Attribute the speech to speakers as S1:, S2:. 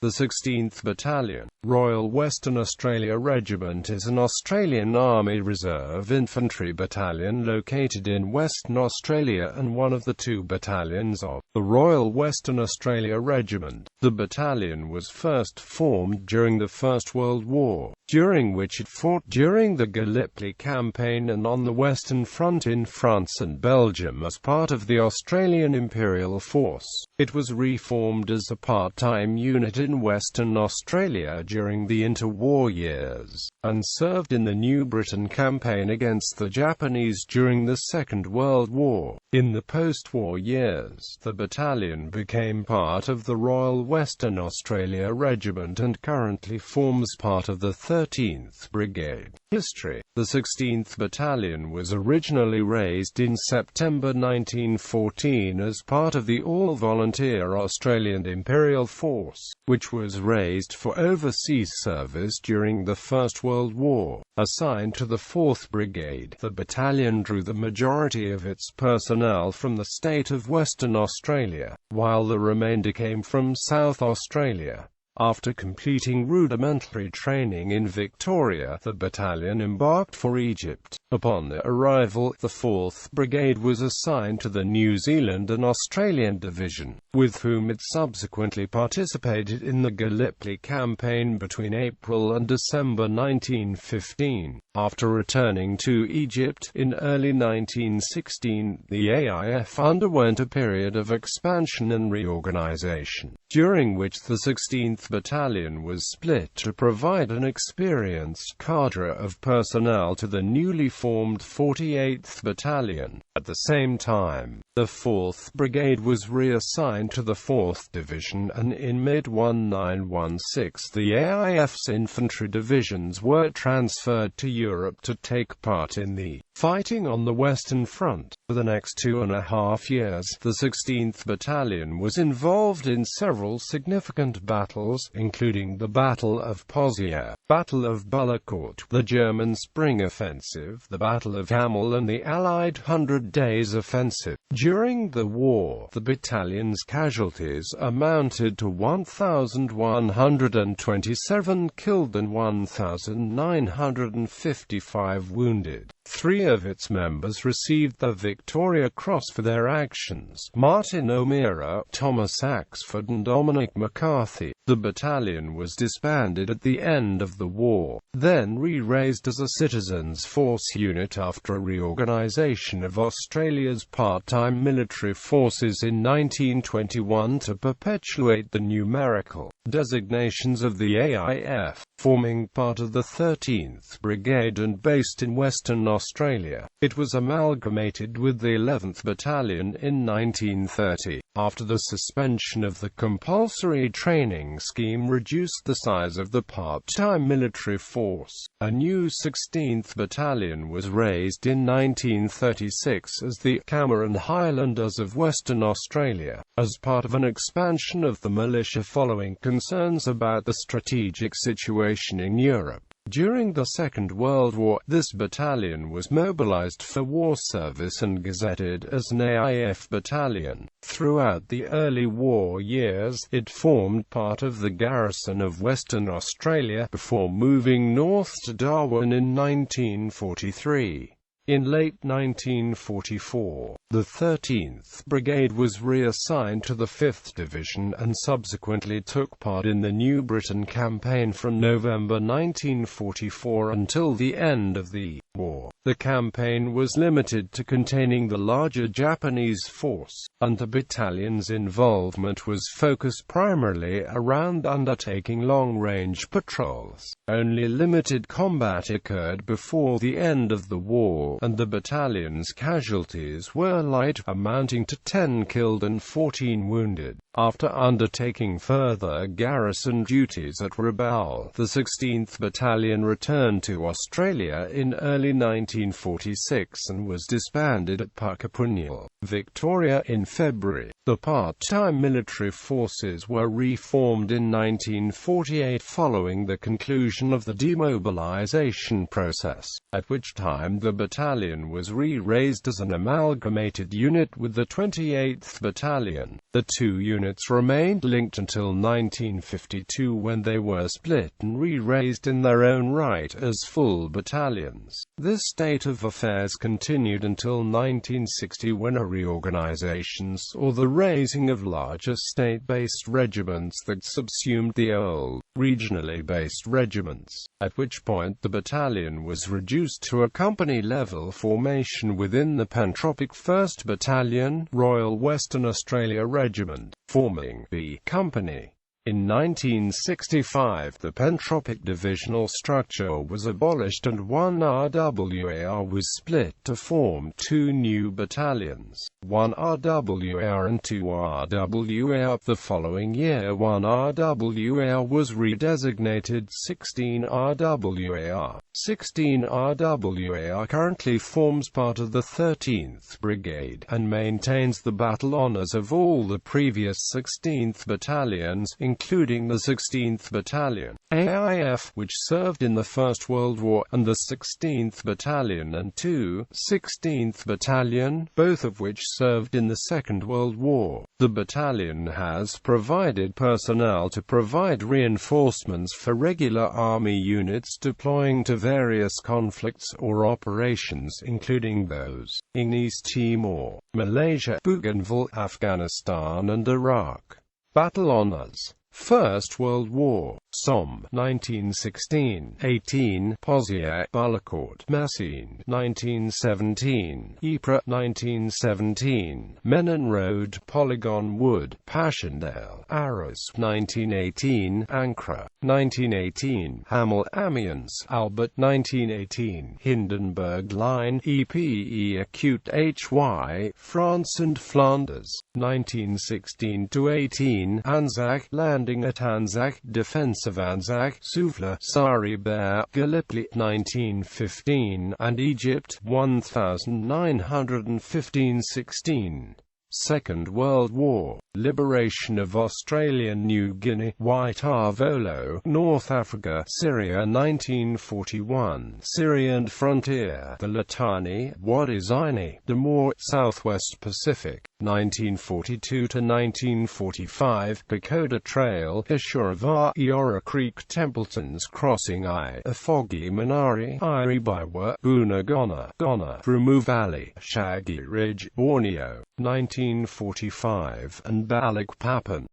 S1: The 16th Battalion, Royal Western Australia Regiment is an Australian Army Reserve infantry battalion located in Western Australia and one of the two battalions of the Royal Western Australia Regiment. The battalion was first formed during the First World War, during which it fought during the Gallipoli Campaign and on the Western Front in France and Belgium as part of the Australian Imperial Force. It was reformed as a part-time unit in Western Australia during the interwar years, and served in the New Britain campaign against the Japanese during the Second World War. In the post-war years, the battalion became part of the Royal Western Australia Regiment and currently forms part of the 13th Brigade. History: the 16th Battalion was originally raised in September 1914 as part of the all-volunteer Australian Imperial Force, which was raised for overseas service during the First World War. Assigned to the 4th Brigade, the battalion drew the majority of its personnel from the state of Western Australia, while the remainder came from South Australia. After completing rudimentary training in Victoria, the battalion embarked for Egypt. Upon their arrival, the 4th Brigade was assigned to the New Zealand and Australian Division, with whom it subsequently participated in the Gallipoli Campaign between April and December 1915. After returning to Egypt in early 1916, the AIF underwent a period of expansion and reorganization, during which the 16th Battalion was split to provide an experienced cadre of personnel to the newly formed 48th Battalion. At the same time, the 4th Brigade was reassigned to the 4th Division, and in mid-1916 the AIF's infantry divisions were transferred to Europe to take part in the fighting on the Western Front. For the next 2.5 years, the 16th Battalion was involved in several significant battles, including the Battle of Pozieres, Battle of Bullecourt, the German Spring Offensive, the Battle of Hamel and the Allied 100 Days Offensive. During the war, the battalion's casualties amounted to 1,127 killed and 1,955 wounded. 3 of its members received the Victoria Cross for their actions: Martin O'Meara, Thomas Axford and Dominic McCarthy. The battalion was disbanded at the end of the war, then re-raised as a citizens' force unit after a reorganization of Australia's part-time military forces in 1921 to perpetuate the numerical designations of the AIF. Forming part of the 13th Brigade and based in Western Australia, it was amalgamated with the 11th Battalion in 1930. After the suspension of the compulsory training scheme reduced the size of the part-time military force, a new 16th Battalion was raised in 1936 as the Cameron Highlanders of Western Australia, as part of an expansion of the militia following concerns about the strategic situation in Europe. During the Second World War, this battalion was mobilized for war service and gazetted as an AIF battalion. Throughout the early war years, it formed part of the garrison of Western Australia before moving north to Darwin in 1943. In late 1944, the 13th Brigade was reassigned to the 5th Division and subsequently took part in the New Britain campaign from November 1944 until the end of the war. The campaign was limited to containing the larger Japanese force, and the battalion's involvement was focused primarily around undertaking long-range patrols. Only limited combat occurred before the end of the war, and the battalion's casualties were light, amounting to 10 killed and 14 wounded. After undertaking further garrison duties at Rabaul, the 16th Battalion returned to Australia in early early 1946 and was disbanded at Pukepunyal, Victoria in February. The part-time military forces were reformed in 1948 following the conclusion of the demobilization process, at which time the battalion was re-raised as an amalgamated unit with the 28th Battalion. The two units remained linked until 1952 when they were split and re-raised in their own right as full battalions. This state of affairs continued until 1960 when a reorganization saw the raising of larger state-based regiments that subsumed the old, regionally based regiments, at which point the battalion was reduced to a company-level formation within the pantropic 1st Battalion, Royal Western Australia Regiment, forming B Company. In 1965 the pantropic divisional structure was abolished and one RWAR was split to form two new battalions, one RWAR and two RWAR. The following year one RWAR was redesignated 16 RWAR. 16 RWAR currently forms part of the 13th Brigade, and maintains the battle honours of all the previous 16th Battalions, including the 16th Battalion, AIF, which served in the First World War, and the 16th Battalion and 16th Battalion, both of which served in the Second World War. The battalion has provided personnel to provide reinforcements for regular army units deploying to various conflicts or operations, including those in East Timor, Malaysia, Bougainville, Afghanistan and Iraq. Battle honours: First World War, Somme, 1916-18, Pozier, Bullecourt, Messines, 1917, Ypres, 1917, Menin Road, Polygon Wood, Passchendaele, Arras, 1918, Ancre, 1918, Hamel, Amiens, Albert, 1918, Hindenburg Line, EPE Acute HY, France and Flanders, 1916-18, Anzac, landing at Anzac, defense of Anzac, Souvla, Saribert, Gallipoli, 1915, and Egypt, 1915-16. Second World War, liberation of Australian New Guinea, White Arvolo, North Africa, Syria 1941, Syria and frontier, the Litani, Wadi Zini, Timor, Southwest Pacific, 1942-1945, Pagoda Trail, Ishuravar, Eora Creek, Templeton's Crossing I, Afogi Minari, Iribiwa, Bunagona, Rumu Valley, Shaggy Ridge, Borneo, 1945, and Balikpapan.